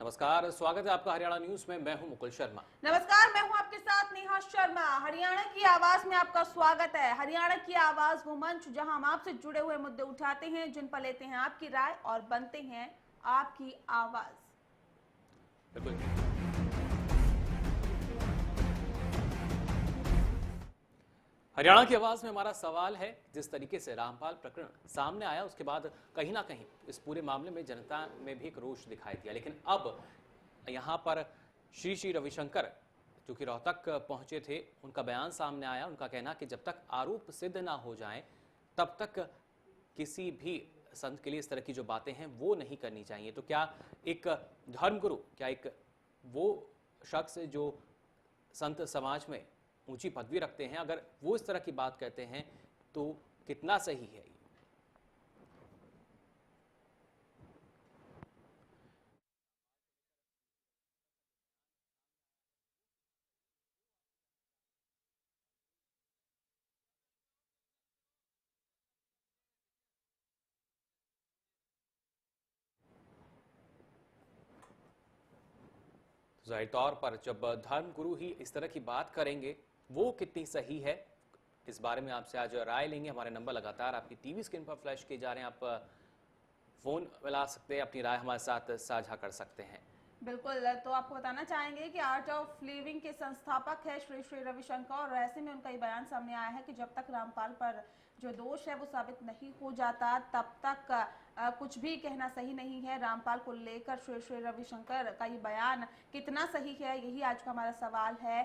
नमस्कार, स्वागत है आपका हरियाणा न्यूज में। मैं हूं मुकुल शर्मा। नमस्कार, मैं हूं आपके साथ नेहा शर्मा। हरियाणा की आवाज में आपका स्वागत है। हरियाणा की आवाज वो मंच जहां हम आपसे जुड़े हुए मुद्दे उठाते हैं, जिन पर लेते हैं आपकी राय और बनते हैं आपकी आवाज। बिल्कुल। हरियाणा की आवाज में हमारा सवाल है, जिस तरीके से रामपाल प्रकरण सामने आया उसके बाद कहीं ना कहीं इस पूरे मामले में जनता में भी एक रोष दिखाई दिया, लेकिन अब यहां पर श्री श्री रविशंकर जो कि रोहतक पहुंचे थे, उनका बयान सामने आया। उनका कहना कि जब तक आरोप सिद्ध ना हो जाए तब तक किसी भी संत के लिए इस तरह की जो बातें हैं वो नहीं करनी चाहिए। तो क्या एक धर्मगुरु, क्या एक वो शख्स जो संत समाज में ऊंची पदवी रखते हैं, अगर वो इस तरह की बात कहते हैं तो कितना सही है? जाहिर तौर पर जब धर्मगुरु ही इस तरह की बात करेंगे, वो कितनी सही है, इस बारे में आपसे आज राय लेंगे। हमारे नंबर लगातार आपकी टीवी स्क्रीन पर फ्लैश किए जा रहे हैं। आप फोन मिला सकते हैं, अपनी राय हमारे साथ साझा कर सकते हैं। बिल्कुल, तो आपको बताना चाहेंगे कि आर्ट ऑफ लिविंग के संस्थापक है श्री श्री रविशंकर, और ऐसे में उनका ये बयान सामने आया है कि जब तक रामपाल पर जो दोष है वो साबित नहीं हो जाता तब तक कुछ भी कहना सही नहीं है। रामपाल को लेकर श्री श्री रविशंकर का ये बयान कितना सही है, यही आज का हमारा सवाल है।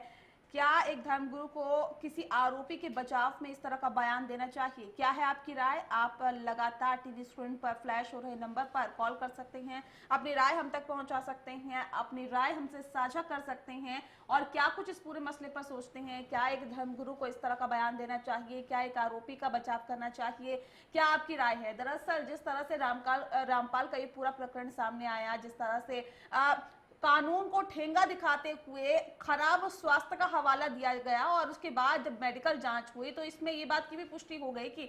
क्या एक धर्मगुरु को किसी आरोपी के बचाव में इस तरह का बयान देना चाहिए? क्या है आपकी राय? आप लगातार टीवी स्क्रीन पर फ्लैश हो रहे नंबर पर कॉल कर सकते हैं, अपनी राय हम तक पहुंचा सकते हैं, अपनी राय हमसे साझा कर सकते हैं। और क्या कुछ इस पूरे मसले पर सोचते हैं? क्या एक धर्मगुरु को इस तरह का बयान देना चाहिए? क्या एक आरोपी का बचाव करना चाहिए? क्या आपकी राय है? दरअसल जिस तरह से रामपाल का ये पूरा प्रकरण सामने आया, जिस तरह से कानून को ठेंगा दिखाते हुए खराब स्वास्थ्य का हवाला दिया गया और उसके बाद जब मेडिकल जांच हुई तो इसमें ये बात की भी पुष्टि हो गई कि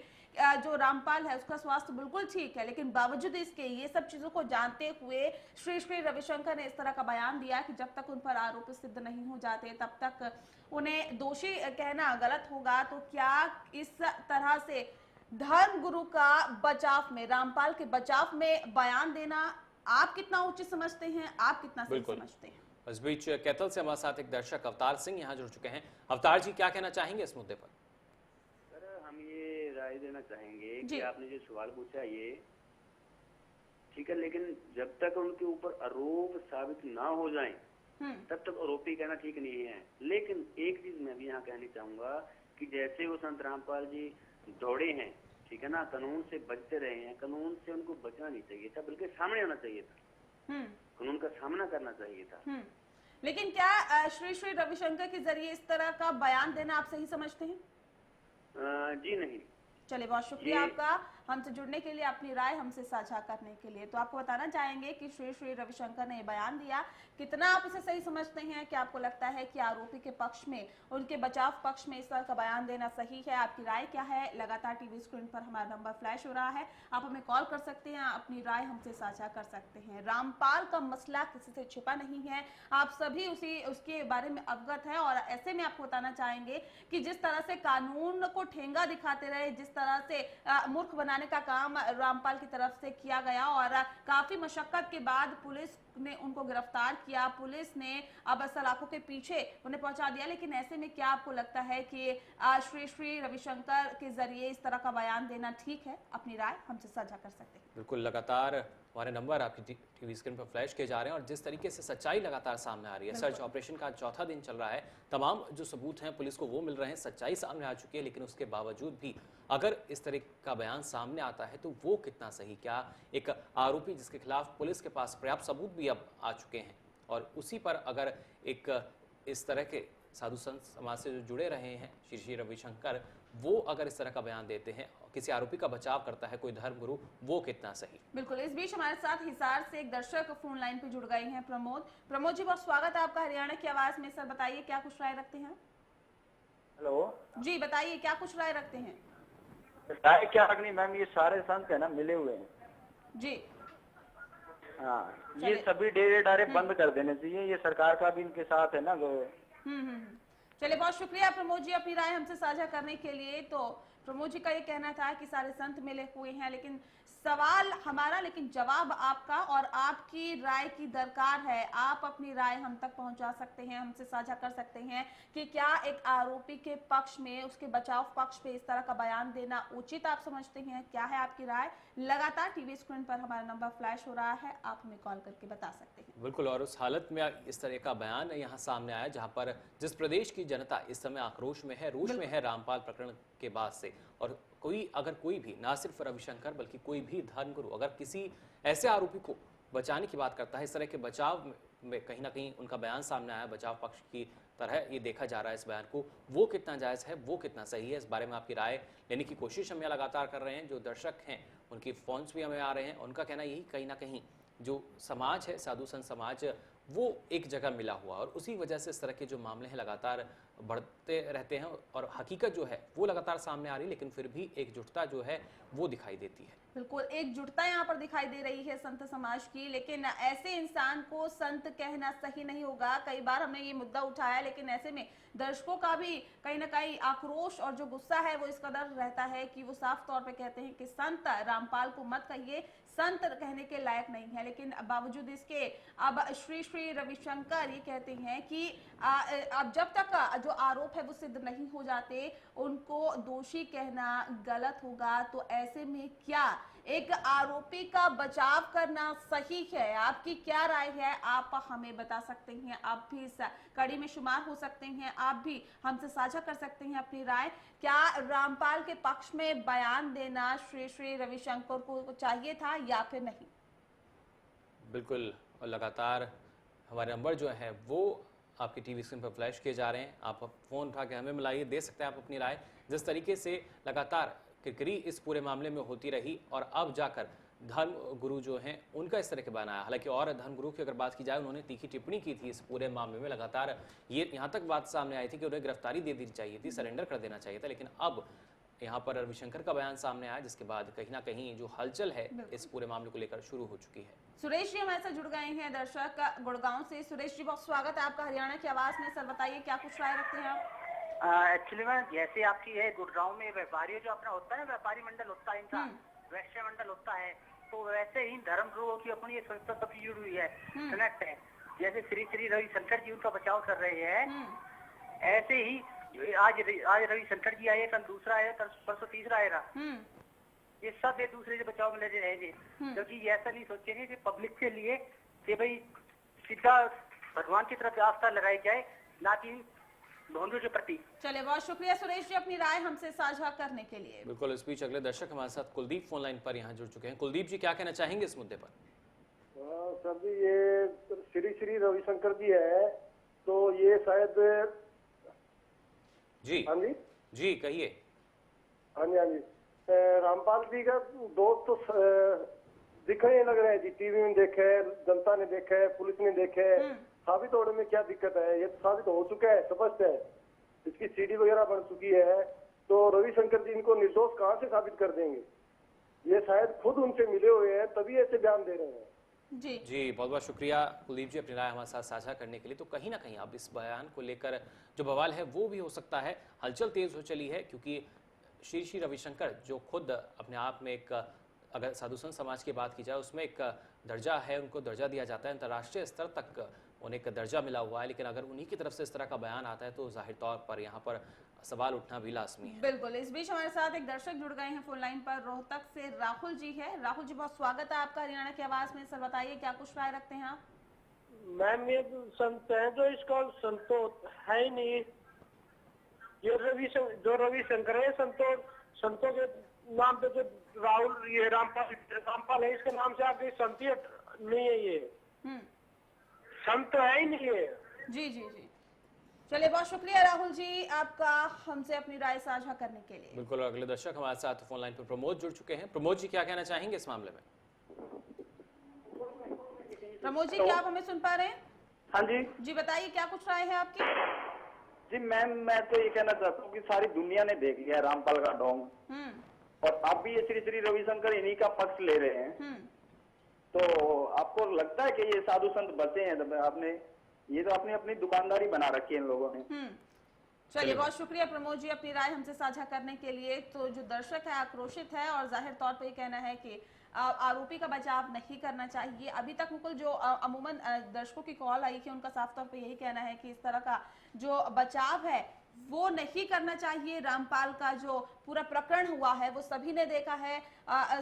जो रामपाल है उसका स्वास्थ्य बिल्कुल ठीक है, लेकिन बावजूद इसके ये सब चीजों को जानते हुए श्री श्री रविशंकर ने इस तरह का बयान दिया कि जब तक उन पर आरोप सिद्ध नहीं हो जाते तब तक उन्हें दोषी कहना गलत होगा। तो क्या इस तरह से धर्मगुरु का बचाव में, रामपाल के बचाव में बयान देना आप कितना उचित समझते हैं, आप कितना सही समझते हैं? इस बीच कैथल से हमारे साथ एक दर्शक अवतार सिंह यहाँ जुड़ चुके हैं। अवतार जी, क्या कहना चाहेंगे इस मुद्दे पर? सर, हम ये राय देना चाहेंगे कि आपने जो सवाल पूछा ये ठीक है, लेकिन जब तक उनके ऊपर आरोप साबित ना हो जाए तब तक आरोपी कहना ठीक नहीं है। लेकिन एक चीज मैं भी यहाँ कहनी चाहूंगा कि जैसे वो संत रामपाल जी दौड़े हैं, ठीक है ना, कानून से बचते रहे हैं, कानून से उनको बचना नहीं चाहिए था, बल्कि सामने आना चाहिए था, कानून का सामना करना चाहिए था। लेकिन क्या श्री श्री रविशंकर के जरिए इस तरह का बयान देना आप सही समझते हैं? जी नहीं। चलिए, बहुत शुक्रिया आपका हमसे जुड़ने के लिए, अपनी राय हमसे साझा करने के लिए। तो आपको बताना चाहेंगे कि श्री श्री रविशंकर ने बयान दिया, कितना आप इसे सही समझते हैं? क्या आपको लगता है कि आरोपी के पक्ष में, उनके बचाव पक्ष में इस तरह का बयान देना सही है? आपकी राय क्या है? लगातार टीवी स्क्रीन पर हमारा नंबर फ्लैश हो रहा है, आप हमें कॉल कर सकते हैं, अपनी राय हमसे साझा कर सकते हैं। रामपाल का मसला किसी से छिपा नहीं है, आप सभी उसके बारे में अवगत है। और ऐसे में आपको बताना चाहेंगे कि जिस तरह से कानून को ठेंगा दिखाते रहे, जिस तरह से मूर्ख बनाने का काम रामपाल की तरफ से किया गया, और काफी मशक्कत के बाद पुलिस ने उनको गिरफ्तार किया, पुलिस ने अब सलाखों के पीछे उन्हें पहुंचा दिया। लेकिन ऐसे में क्या आपको लगता है कि श्री श्री रविशंकर के जरिए इस तरह का बयान देना ठीक है? अपनी राय हमसे साझा कर सकते हैं। बिल्कुल, लगातार हमारे नंबर आपकी टीवी स्क्रीन पर फ्लैश किए जा रहे हैं और जिस तरीके से सच्चाई लगातार सामने आ रही है, सर्च ऑपरेशन का चौथा दिन चल रहा है, तमाम जो सबूत हैं पुलिस को वो मिल रहे हैं, सच्चाई सामने आ चुकी है, लेकिन उसके बावजूद भी अगर इस तरह का बयान सामने आता है तो वो कितना सही? क्या एक आरोपी जिसके खिलाफ पुलिस के पास पर्याप्त सबूत भी अब आ चुके हैं और उसी पर अगर एक इस तरह के साधु संत समाज से जो जुड़े रहे हैं श्री श्री रविशंकर, वो अगर इस तरह का बयान देते हैं, किसी आरोपी का बचाव करता है कोई धर्मगुरु, वो कितना सही? बिल्कुल। इस बीच हमारे साथ हिसार से एक दर्शक फोन लाइन पे जुड़ गए हैं, प्रमोद जी, बहुत स्वागत है आपका हरियाणा की आवाज में। सर बताइए, क्या कुछ राय रखते हैं? हेलो जी बताइए, क्या कुछ राय रखते हैं? राय क्या रखनी मैम, ये सारे संत है ना मिले हुए हैं जी। हाँ, ये सभी डेरे डारे बंद कर देने चाहिए, ये सरकार का भी इनके साथ है ना। चलिए, बहुत शुक्रिया प्रमोद जी अपनी राय हमसे साझा करने के लिए। तो प्रमोद जी का ये कहना था कि सारे संत मिले हुए हैं, लेकिन सवाल हमारा, लेकिन जवाब आपका, और आपकी राय की दरकार है। आप अपनी राय हम तक पहुंचा सकते हैं, हमसे साझा कर सकते हैं कि क्या एक आरोपी के पक्ष में, उसके बचाव पक्ष पे इस तरह का बयान देना उचित आप समझते हैं? क्या है आपकी राय? लगातार टीवी स्क्रीन पर हमारा नंबर फ्लैश हो रहा है, आप हमें कॉल करके बता सकते हैं। बिल्कुल, और उस हालत में इस तरह का बयान यहाँ सामने आया जहाँ पर जिस प्रदेश की जनता इस समय आक्रोश में है, रोष में है रामपाल प्रकरण के बाद से, और अगर कोई भी, ना सिर्फ रविशंकर बल्कि कोई भी धर्मगुरु अगर किसी ऐसे आरोपी को बचाने की बात करता है, इस तरह के बचाव में कहीं ना कहीं उनका बयान सामने आया, बचाव पक्ष की तरह ये देखा जा रहा है इस बयान को, वो कितना जायज है, वो कितना सही है, इस बारे में आपकी राय लेने की कोशिश हम लगातार कर रहे हैं। जो दर्शक हैं उनकी फोन्स भी हमें आ रहे हैं, उनका कहना यही कहीं ना कहीं जो समाज है, साधु संत समाज, वो एक जगह मिला हुआ, और उसी वजह से इस तरह के जो मामले हैं लगातार बढ़ते रहते हैं, और हकीकत जो है वो लगातार सामने आ रही है, लेकिन फिर भी एकजुटता जो है वो दिखाई देती है। बिल्कुल, एकजुटता यहाँ पर दिखाई दे रही है संत समाज की, लेकिन ऐसे इंसान को संत कहना सही नहीं होगा। कई बार हमने ये मुद्दा उठाया, लेकिन ऐसे में दर्शकों का भी कहीं ना कहीं आक्रोश और जो गुस्सा है वो इस कदर रहता है कि वो साफ तौर पे कहते हैं कि संत रामपाल को मत कहिए, संत कहने के लायक नहीं है। लेकिन बावजूद इसके अब श्री श्री रविशंकर ये कहते हैं कि अब जब तक जो आरोप है वो सिद्ध नहीं हो जाते, उनको दोषी कहना गलत होगा। तो ऐसे में क्या एक आरोपी का बचाव करना सही है? आपकी क्या राय है? आप हमें बता सकते हैं, आप भी इस कड़ी में शुमार हो सकते हैं, आप भी हमसे साझा कर सकते हैं अपनी राय। क्या रामपाल के पक्ष में बयान देना श्री श्री रविशंकर को चाहिए था या फिर नहीं? बिल्कुल, और लगातार हमारे नंबर जो है वो आपकी टीवी स्क्रीन पर फ्लैश किए जा रहे हैं, आप फोन उठा के हमें मिलाइए, दे सकते हैं आप अपनी राय। जिस तरीके से लगातार किरकिरी इस पूरे मामले में होती रही, और अब जाकर धर्म गुरु जो हैं उनका इस तरह के बयान आया। हालांकि और धर्म गुरु की अगर बात की जाए, उन्होंने तीखी टिप्पणी की थी इस पूरे मामले में, लगातार ये यहाँ तक बात सामने आई थी कि उन्हें गिरफ्तारी दे दी चाहिए थी, सरेंडर कर देना चाहिए था। लेकिन अब यहाँ पर रविशंकर का बयान सामने आया, जिसके बाद कहीं ना कहीं जो हलचल है इस पूरे मामले को लेकर शुरू हो चुकी है। सुरेश जी हमारे साथ जुड़ गए हैं, दर्शक गुड़गांव से। सुरेश जी, बहुत स्वागत है आपका हरियाणा की आवाज में। सर बताइए, क्या कुछ राय रखते हैं आप? एक्चुअली मैम, जैसे आपकी है गुड़गांव में व्यापारी जो अपना होता है ना, व्यापारी मंडल होता है इनका, वैश्य मंडल होता है, तो वैसे ही धर्म गुरुओं की अपनी संस्था सबकी जुड़ी हुई है, कनेक्ट है। जैसे श्री श्री रविशंकर जी उनका बचाव कर रहे हैं, ऐसे ही आज रविशंकर जी आए, कल दूसरा आया, कल परसों तीसरा आएगा। ये सब एक दूसरे से बचाव में लगे रहेंगे, क्योंकि ये ऐसा नहीं सोचेंगे कि पब्लिक के लिए कि भाई सीधा भगवान की तरफ आस्था लगाई जाए, ना कि ढोंडू के प्रति। चलिए, बहुत शुक्रिया सुरेश जी अपनी राय हमसे साझा करने के लिए। बिल्कुल, इस बीच अगले दर्शक हमारे साथ कुलदीप फोन लाइन पर यहाँ जुड़ चुके हैं। कुलदीप जी, क्या कहना चाहेंगे इस मुद्दे पर? सर जी, ये श्री श्री रविशंकर जी है, तो ये शायद जी, हाँ जी जी कहिए। हाँ जी, हाँ जी, रामपाल जी का दोस्त तो दिखने लग रहे हैं जी, टीवी में देखे, जनता ने देखे, पुलिस ने देखे, साबित होने में क्या दिक्कत है? ये तो साबित हो चुका है, स्पष्ट है, इसकी सीडी वगैरह बन चुकी है। तो रविशंकर जी इनको निर्दोष कहाँ से साबित कर देंगे? ये शायद खुद उनसे मिले हुए हैं, तभी ऐसे बयान दे रहे हैं। जी बहुत बहुत शुक्रिया कुलदीप जी अपनी राय हमारे साथ साझा करने के लिए। तो कहीं ना कहीं अब इस बयान को लेकर जो बवाल है वो भी हो सकता है, हलचल तेज हो चली है, क्योंकि श्री श्री रविशंकर जो खुद अपने आप में एक, अगर साधु संत समाज की बात की जाए उसमें एक दर्जा है, उनको दर्जा दिया जाता है, अंतर्राष्ट्रीय स्तर तक उन्हें एक दर्जा मिला हुआ है। लेकिन अगर उन्हीं की तरफ से इस तरह का बयान आता है तो जाहिर तौर पर यहाँ पर सवाल उठना भी लाजमी है। बिल्कुल, इस बीच हमारे साथ एक दर्शक जुड़ गए हैं फोन लाइन पर, रोहतक से राहुल जी है। राहुल जी, बहुत स्वागत है आपका हरियाणा की आवाज में। सर बताइए, क्या कुछ राय रखते हैं आप? मैम, ये संत है जो इसका संत तो है ही नहीं, ये रविशंकर है, संतों के नाम पे जो राहुल ये रामपाल है, इसके नाम से आपकी संती नहीं है, ये संत है ही नहीं है। जी जी जी, चलिए बहुत शुक्रिया राहुल जी आपका हमसे अपनी राय साझा करने के लिए। बिल्कुल, अगले दर्शक हमारे साथ फोन लाइन पर प्रमोद जुड़ चुके हैं। प्रमोद जी, क्या कहना चाहेंगे इस मामले में? प्रमोद जी, क्या आप हमें सुन पा रहे हैं? हाँ जी जी बताइए, क्या कुछ राय है आपकी? जी मैम, मैं तो ये कहना चाहता हूँ कि सारी दुनिया ने देख लिया रामपाल का ढोंग, और अब भी ये श्री श्री रविशंकर इन्हीं का पक्ष ले रहे हैं। तो आपको लगता है कि ये साधु संत बचे हैं? तो आपने ये तो अपनी अपनी दुकानदारी बना रखी है इन लोगों ने। चलिए, बहुत शुक्रिया प्रमोद जी अपनी राय हमसे साझा करने के लिए। तो जो दर्शक है आक्रोशित है और जाहिर तौर पर ये कहना है कि आरोपी का बचाव नहीं करना चाहिए। अभी तक मुकुल जो अमूमन दर्शकों की कॉल आई थी उनका साफ तौर पे यही कहना है कि इस तरह का जो बचाव है वो नहीं करना चाहिए। रामपाल का जो पूरा प्रकरण हुआ है वो सभी ने देखा है,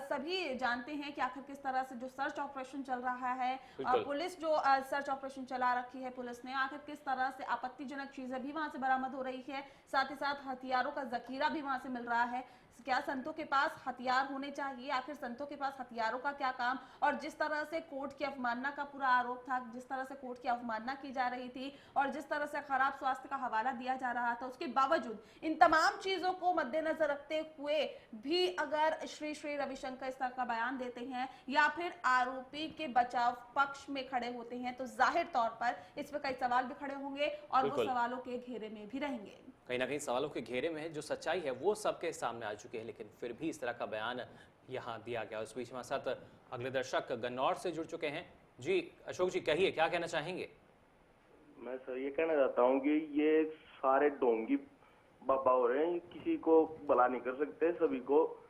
सभी जानते हैं कि आखिर किस तरह से जो सर्च ऑपरेशन चल रहा है, पुलिस जो सर्च ऑपरेशन चला रखी है पुलिस ने, आखिर किस तरह से आपत्तिजनक चीजें भी वहां से बरामद हो रही है, साथ ही साथ हथियारों का जखीरा भी वहां से मिल रहा है। क्या संतों के पास हथियार होने चाहिए? आखिर संतों के पास हथियारों का क्या काम? और जिस तरह से कोर्ट की अवमानना का पूरा आरोप था, जिस तरह से कोर्ट की अवमानना की जा रही थी और जिस तरह से खराब स्वास्थ्य का हवाला दिया जा रहा था, उसके बावजूद इन तमाम चीजों को मद्देनजर रखते हुए भी अगर श्री रविशंकर इस तरह का बयान देते हैं या फिर आरोपी के बचाव पक्ष में खड़े होते हैं, तो जाहिर तौर पर इस पर कई सवाल भी खड़े होंगे और वो सवालों के घेरे में भी रहेंगे। कहीं ना कहीं सवालों के घेरे में है, जो सच्चाई है वो सबके सामने आ चुकी है, लेकिन फिर भी इस तरह का बयान यहाँ दिया गया। उस बीच हमारे साथ अगले दर्शक गन्नौर से जुड़ चुके हैं। जी अशोक जी, कहिए क्या कहना चाहेंगे? मैं सर ये कहना चाहता हूँ कि ये सारे ढोंगी बाबा हो रहे हैं, किसी को भला नहीं कर सकते, सभी को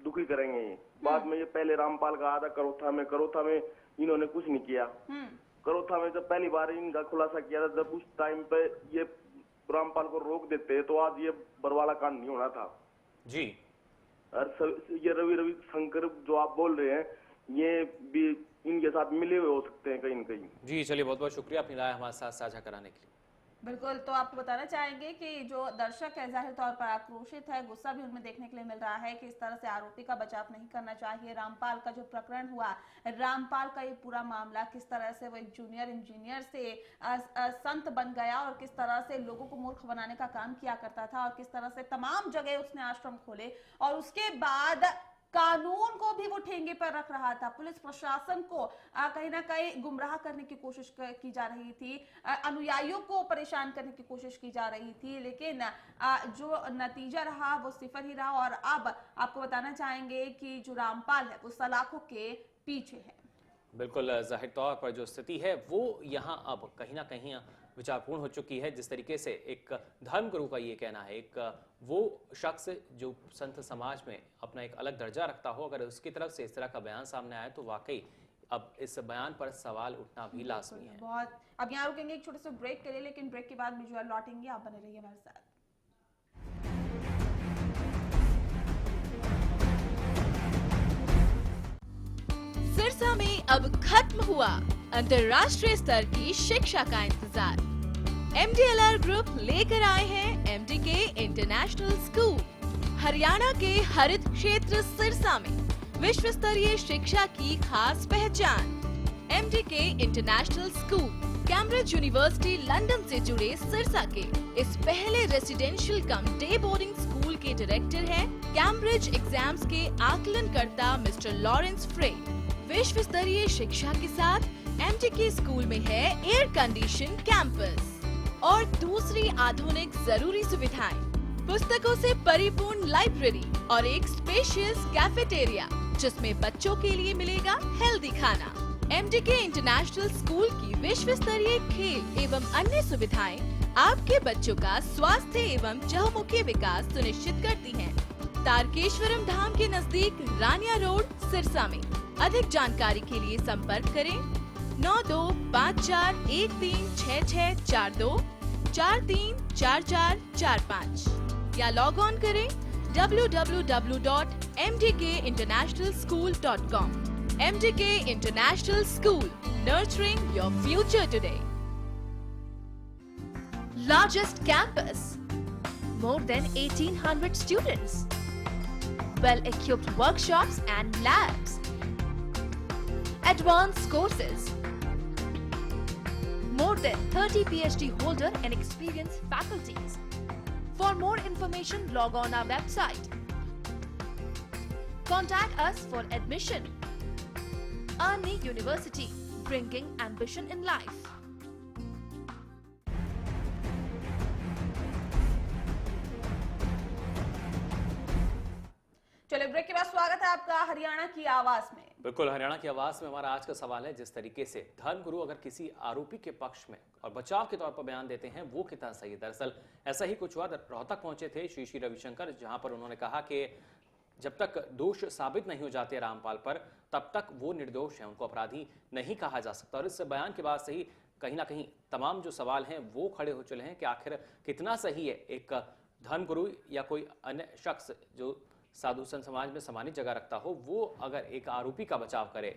दुखी करेंगे। ये बाद में ये पहले रामपाल का आधा करोथा में इन्होंने कुछ नहीं किया। करोथा में जब पहली बार इनका खुलासा किया था, जब उस टाइम पे ये रामपाल को रोक देते तो आज ये बरवाला कांड नहीं होना था जी। और ये रवि शंकर जो आप बोल रहे हैं, ये भी इनके साथ मिले हुए हो सकते हैं कहीं न कहीं। जी चलिए, बहुत बहुत शुक्रिया अपनी राय हमारे साथ साझा कराने के लिए। बिल्कुल, तो आपको बताना चाहेंगे कि जो दर्शक है जाहिर तौर पर आक्रोशित है, गुस्सा भी उनमें देखने के लिए मिल रहा है कि इस तरह से आरोपी का बचाव नहीं करना चाहिए। रामपाल का जो प्रकरण हुआ, रामपाल का ये पूरा मामला किस तरह से वो एक जूनियर इंजीनियर से संत बन गया और किस तरह से लोगों को मूर्ख बनाने का काम किया करता था और किस तरह से तमाम जगह उसने आश्रम खोले और उसके बाद कानून को भी वो ठेंगे पर रख रहा था। पुलिस प्रशासन को कहीं ना कहीं गुमराह करने की कोशिश की जा रही थी, अनुयायियों को परेशान करने की कोशिश की जा रही थी, लेकिन जो नतीजा रहा वो सिफर ही रहा। और अब आपको बताना चाहेंगे कि जो रामपाल है वो सलाखों के पीछे है। बिल्कुल, जाहिर तौर पर जो स्थिति है वो यहाँ अब कहीं ना कहीं विचारपूर्ण हो चुकी है। जिस तरीके से एक धर्मगुरु का ये कहना है, एक वो शख्स जो संत समाज में अपना एक अलग दर्जा रखता हो, अगर उसकी तरफ से इस तरह का बयान सामने आए तो वाकई अब इस बयान पर सवाल उठना भी लाजमी है। बहुत अब यहाँ रुकेंगे एक छोटे से ब्रेक के लिए, लेकिन ब्रेक के बाद भी जो है लौटेंगे, आप बने रहिए हमारे साथ। सिरसा में अब खत्म हुआ अंतर्राष्ट्रीय स्तर की शिक्षा का इंतजार। MDLR ग्रुप लेकर आए हैं MDK इंटरनेशनल स्कूल। हरियाणा के हरित क्षेत्र सिरसा में विश्व स्तरीय शिक्षा की खास पहचान। MDK international school Cambridge university London से जुड़े सिरसा के इस पहले रेसिडेंशियल कम डे बोर्डिंग स्कूल के डायरेक्टर हैं कैम्ब्रिज एग्जाम्स के आकलनकर्ता मिस्टर लॉरेंस फ्रे। विश्व स्तरीय शिक्षा के साथ MDK स्कूल में है एयर कंडीशन कैंपस और दूसरी आधुनिक जरूरी सुविधाएं, पुस्तकों से परिपूर्ण लाइब्रेरी और एक स्पेशियस कैफेटेरिया जिसमें बच्चों के लिए मिलेगा हेल्दी खाना। MDK इंटरनेशनल स्कूल की विश्व स्तरीय खेल एवं अन्य सुविधाएं आपके बच्चों का स्वास्थ्य एवं चहुमुखी विकास सुनिश्चित करती हैं। तारकेश्वरम धाम के नजदीक रानिया रोड सिरसा में। अधिक जानकारी के लिए संपर्क करें 9254136642 434445 या लॉग ऑन करें www.mdkinternationalschool.com। MDK International School, nurturing your future today. Largest campus, more than 1800 students, well-equipped workshops and labs, advanced courses, more than 30 PhD holder and experienced faculties. For more information, log on our website. Contact us for admission. Army University, bringing ambition in life. चलिए break के बाद स्वागत है आपका हरियाणा की आवाज में। बिल्कुल, हरियाणा की आवाज में हमारा आज का सवाल है, जिस तरीके से धर्मगुरु अगर किसी आरोपी के पक्ष में और बचाव के तौर पर बयान देते हैं, वो कितना सही है। दरअसल ऐसा ही कुछ हुआ। रोहतक पहुंचे थे श्री रविशंकर, जहां पर उन्होंने कहा कि जब तक दोष साबित नहीं हो जाते रामपाल पर, तब तक वो निर्दोष हैं, उनको अपराधी नहीं कहा जा सकता। और इस बयान के बाद से ही कहीं ना कहीं तमाम जो सवाल हैं वो खड़े हो चले हैं कि आखिर कितना सही है एक धर्मगुरु या कोई अन्य शख्स जो साधु संत समाज में सम्मानित जगह रखता हो, वो अगर एक आरोपी का बचाव करे।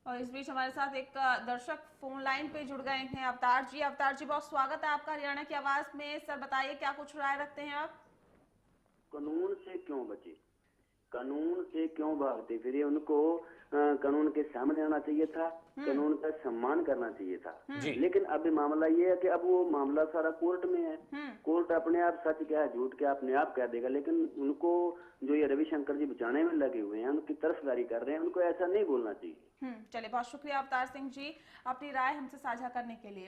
और इस बीच हमारे साथ एक दर्शक फोन लाइन पे जुड़ गए हैं, अवतार जी। अवतार जी, बहुत स्वागत है आपका हरियाणा की आवाज में। सर बताइए, क्या कुछ राय रखते हैं आप? कानून से क्यों बचे, कानून से क्यों भागते फिरे? उनको कानून के सामने आना चाहिए था, कानून का सम्मान करना चाहिए था। लेकिन अब मामला ये है कि अब वो मामला सारा कोर्ट में है। कोर्ट अपने आप सच क्या है झूठ क्या अपने आप कह देगा। लेकिन उनको जो ये रविशंकर जी बचाने में लगे हुए हैं, उनकी तरफदारी कर रहे हैं, उनको ऐसा नहीं बोलना चाहिए। चलिए, बहुत शुक्रिया अवतार सिंह जी अपनी राय हमसे साझा करने के लिए।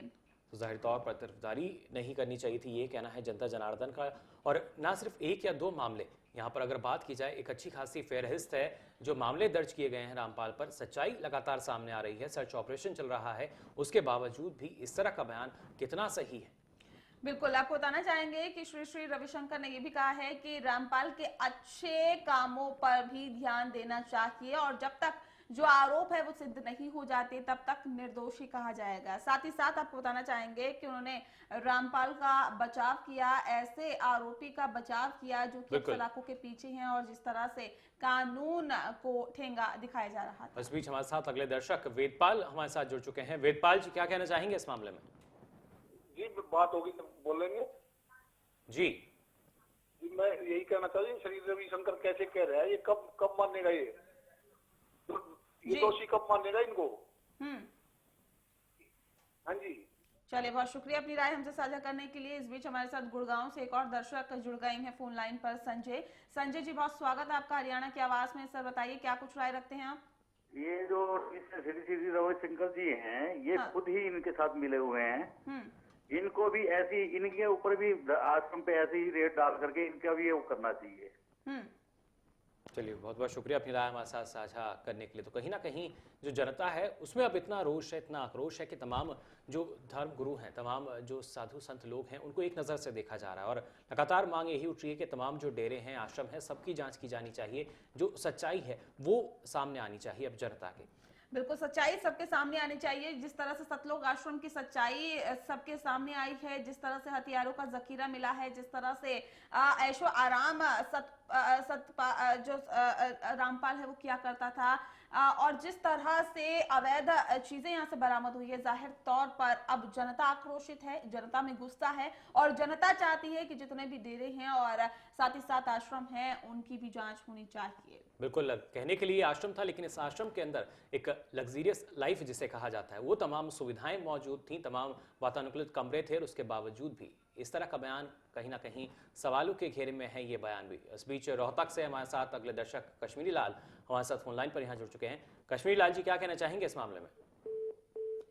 तो जाहिर तौर पर तरफदारी नहीं करनी चाहिए थी, ये कहना है जनता जनार्दन का। और ना सिर्फ एक या दो मामले, यहाँ पर अगर बात की जाए, एक अच्छी खासी फेहरिस्त है जो मामले दर्ज किए गए हैं रामपाल पर। सच्चाई लगातार सामने आ रही है, सर्च ऑपरेशन चल रहा है, उसके बावजूद भी इस तरह का बयान कितना सही है। बिल्कुल, आपको बताना चाहेंगे कि श्री रविशंकर ने यह भी कहा है कि रामपाल के अच्छे कामों पर भी ध्यान देना चाहिए और जब तक जो आरोप है वो सिद्ध नहीं हो जाते तब तक निर्दोषी कहा जाएगा। साथ ही साथ आपको बताना चाहेंगे कि उन्होंने रामपाल का बचाव किया, ऐसे आरोपी का बचाव किया जो कि सलाखों के पीछे हैं और जिस तरह से कानून को ठेंगा दिखाया जा रहा था। इस बीच हमारे साथ अगले दर्शक वेदपाल हमारे साथ जुड़ चुके हैं। वेदपाल जी, क्या कहना चाहेंगे इस मामले में? जी, बात होगी तो बोलेंगे। जी, मैं यही कहना चाहूँ, श्री रविशंकर कैसे कह रहा है, ये कब मानेगा ये दोषी कब मानेगा इनको? हाँ जी, चलिए, बहुत शुक्रिया अपनी राय हमसे साझा करने के लिए। इस बीच हमारे साथ गुड़गांव से एक और दर्शक जुड़ गए हैं फोन लाइन पर, संजय। संजय जी, बहुत स्वागत है आपका हरियाणा की आवाज में। सर बताइए, क्या कुछ राय रखते हैं आप? ये जो श्री रविशंकर जी हैं, ये खुद ही इनके साथ मिले हुए हैं। इनको भी ऐसी, इनके ऊपर भी आश्रम पे ऐसे ही रेट डाल करके इनका भी वो करना चाहिए। चलिए, बहुत बहुत शुक्रिया अपनी राय हमारे साथ साझा करने के लिए। तो कहीं ना कहीं जो जनता है उसमें अब इतना रोष है, इतना आक्रोश है कि तमाम जो धर्म गुरु हैं, तमाम जो साधु संत लोग हैं, उनको एक नज़र से देखा जा रहा है और लगातार मांग यही उठ रही है कि तमाम जो डेरे हैं, आश्रम है, सबकी जांच की जानी चाहिए। जो सच्चाई है वो सामने आनी चाहिए अब जनता के। बिल्कुल, सच्चाई सबके सामने आनी चाहिए। जिस तरह से सतलोक आश्रम की सच्चाई सबके सामने आई है, जिस तरह से हथियारों का जखीरा मिला है, जिस तरह से ऐशो आराम जो रामपाल है वो किया करता था और जिस तरह से अवैध चीजें यहाँ से बरामद हुई है, जाहिर तौर पर अब जनता आक्रोशित है, जनता में गुस्सा है और जनता चाहती है कि जितने भी डेरे हैं और साथ ही साथ आश्रम हैं, उनकी भी जांच होनी चाहिए। बिल्कुल, कहने के लिए आश्रम था, लेकिन इस आश्रम के अंदर एक लग्जरियस लाइफ जिसे कहा जाता है, वो तमाम सुविधाएं मौजूद थी, तमाम वातानुकूलित कमरे थे और उसके बावजूद भी इस तरह का बयान कहीं ना कहीं सवालों के घेरे में है ये बयान भी। इस बीच रोहतक से हमारे साथ अगले दर्शक कश्मीरी लाल हमारे साथ फोनलाइन पर यहाँ जुड़ चुके हैं। कश्मीरी लाल जी, क्या कहना चाहेंगे इस मामले में?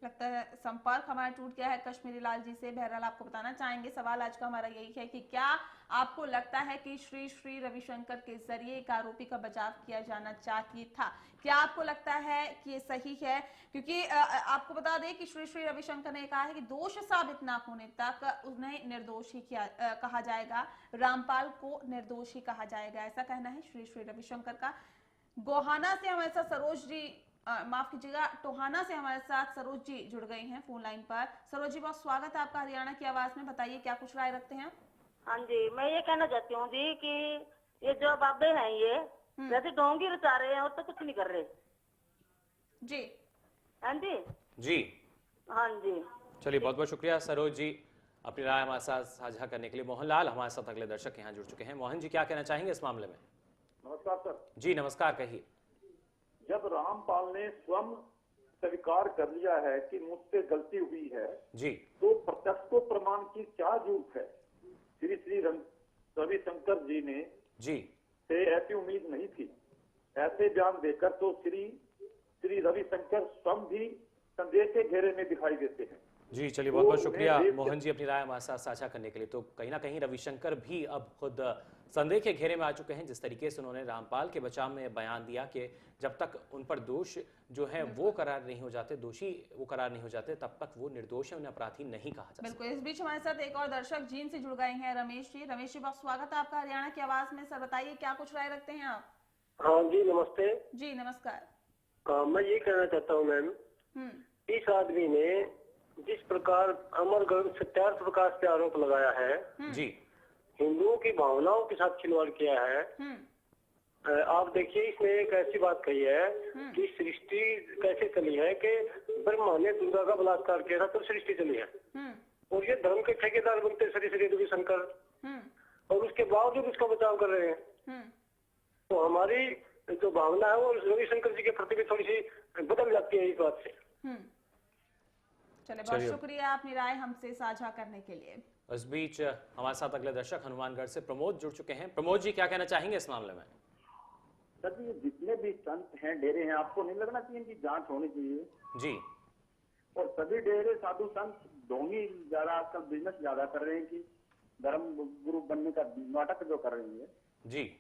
लगता है संपर्क हमारा टूट गया है कश्मीरी लाल जी से। बहरहाल आपको बताना चाहेंगे, सवाल आज का हमारा यही है कि क्या आपको लगता है कि श्री रविशंकर के जरिए एक आरोपी का बचाव किया जाना चाहिए था? क्या आपको लगता है कि ये सही है? क्योंकि आपको बता दें कि श्री रविशंकर ने कहा है कि दोष साबित ना होने तक उन्हें निर्दोष ही कहा जाएगा, रामपाल को निर्दोष ही कहा जाएगा, ऐसा कहना है श्री रविशंकर का। गोहाना से हमारे साथ सरोज जी, माफ कीजिएगा, टोहाना से हमारे साथ सरोज जी जुड़ गई हैं फोन लाइन पर। सरोज जी, बहुत स्वागत है आपका हरियाणा की आवाज में। बताइए, क्या कुछ राय रखते हैं? हाँ जी, मैं ये कहना चाहती हूँ जी कि ये जो बाबे हैं ये जैसे ढोंगी रचा रहे हैं और तो कुछ नहीं कर रहे जी। हाँ जी, जी, हाँ जी। चलिए, बहुत बहुत शुक्रिया सरोज जी अपनी राय हमारे साथ साझा करने के लिए। मोहनलाल हमारे साथ अगले दर्शक यहाँ जुड़ चुके हैं। मोहन जी, क्या कहना चाहेंगे इस मामले में? नमस्कार सर। जी नमस्कार, कहिए। जब रामपाल ने स्वयं स्वीकार कर लिया है कि मुझसे गलती हुई है जी, तो प्रत्यक्ष को प्रमाण की क्या जरूरत है? श्री रविशंकर जी ने जी से ऐसी उम्मीद नहीं थी। ऐसे बयान देकर तो श्री रविशंकर स्वयं भी संदेह के घेरे में दिखाई देते हैं। जी चलिए, बहुत बहुत शुक्रिया मोहन जी अपनी राय हमारे साथ साझा करने के लिए। तो कहीं ना कहीं रविशंकर भी अब खुद संदेह के घेरे में आ चुके हैं। जिस तरीके से उन्होंने रामपाल के बचाव में बयान दिया कि जब तक उन पर दोष जो है वो करार नहीं हो जाते, दोषी वो करार नहीं हो जाते, तब तक वो निर्दोष है, उन्हें अपराधी नहीं कहा जा सकता। बिल्कुल। इस बीच हमारे साथ एक और दर्शक जीन से जुड़ गए हैं, रमेश जी। रमेश जी, बहुत स्वागत है आपका हरियाणा की आवाज में। सर बताइए, क्या कुछ राय रखते हैं आप? हाँ जी, नमस्ते जी। नमस्कार। मैं ये कहना चाहता हूँ मैम, इस आदमी ने जिस प्रकार अमरगढ़ सत्याग्रह प्रकाश पे आरोप लगाया है जी, हिंदुओं की भावनाओं के साथ खिलवाड़ किया है। आप देखिए, इसने एक ऐसी बात कही है कि सृष्टि कैसे चली है कि ब्रह्मा ने दुर्गा का बलात्कार किया था तो सृष्टि चली है, और ये धर्म के ठेकेदार बनते श्री रविशंकर, और उसके बावजूद उसका बचाव कर रहे हैं। तो हमारी जो भावना है वो रविशंकर जी के प्रति भी थोड़ी सी बदल जाती है इस बात से। चलिए, बहुत शुक्रिया अपनी राय हमसे साझा करने के लिए। इस बीच हमारे साथ अगले दर्शक हनुमानगढ़ से प्रमोद जुड़ चुके हैं। प्रमोद जी, क्या कहना चाहेंगे इस मामले में? सर जी, जितने भी संत हैं, डेरे हैं, आपको नहीं लगना चाहिए इनकी जांच होनी चाहिए? जी। और सभी डेरे साधु संत ढोंगी ज्यादा आजकल बिजनेस ज्यादा कर रहे हैं कि धर्म गुरु बनने का नाटक जो कर रही है। जी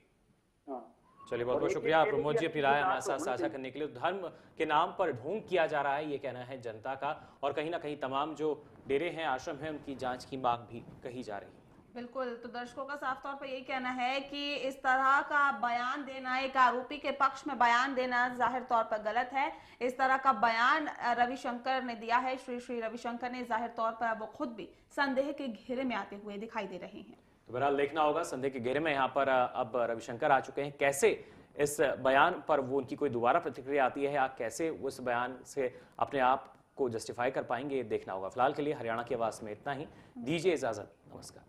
हाँ, चलिए, बहुत बहुत शुक्रिया प्रमोद जी अपनी राय हमारे साथ साझा करने के लिए। धर्म के नाम पर ढोंग किया जा रहा है, ये कहना है जनता का, और कहीं ना कहीं तमाम जो डेरे हैं, आश्रम हैं, उनकी जांच की मांग भी कही जा रही है। बिल्कुल। तो दर्शकों का साफ तौर पर यही कहना है कि इस तरह का बयान देना, एक आरोपी के पक्ष में बयान देना जाहिर तौर पर गलत है। इस तरह का बयान रविशंकर ने दिया है, श्री रविशंकर ने, जाहिर तौर पर वो खुद भी संदेह के घेरे में आते हुए दिखाई दे रहे हैं। तो बहरहाल देखना होगा, संदेह के घेरे में यहाँ पर अब रविशंकर आ चुके हैं। कैसे इस बयान पर वो उनकी कोई दोबारा प्रतिक्रिया आती है, या कैसे उस बयान से अपने आप को जस्टिफाई कर पाएंगे, ये देखना होगा। फिलहाल के लिए हरियाणा की आवाज में इतना ही। दीजिए इजाजत, नमस्कार।